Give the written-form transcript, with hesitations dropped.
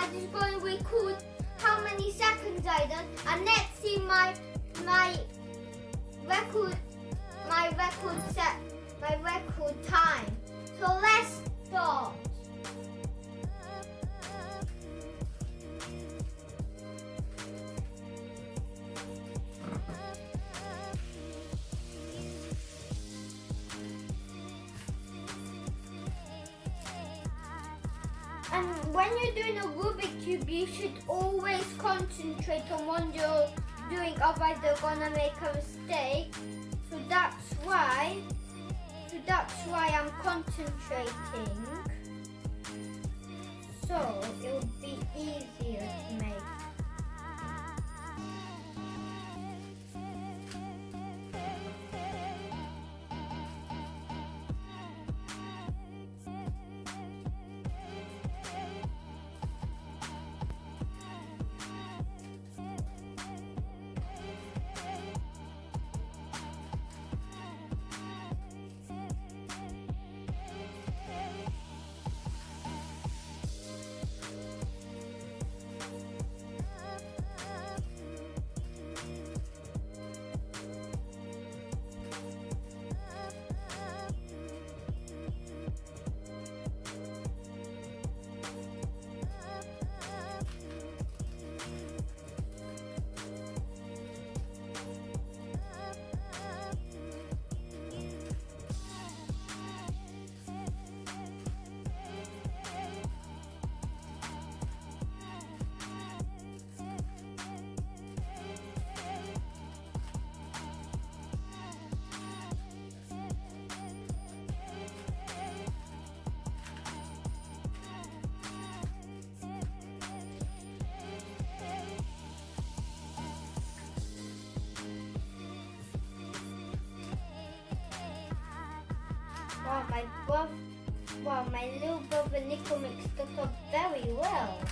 I just going to record how many seconds I done, and let's see my record time. So let's start. And when you're doing a Rubik Cube, you should always concentrate on what you're doing, otherwise you're gonna make a mistake. So that's why I'm concentrating. So it will be easier to make. Wow, my little brother Nico mixed it up very well.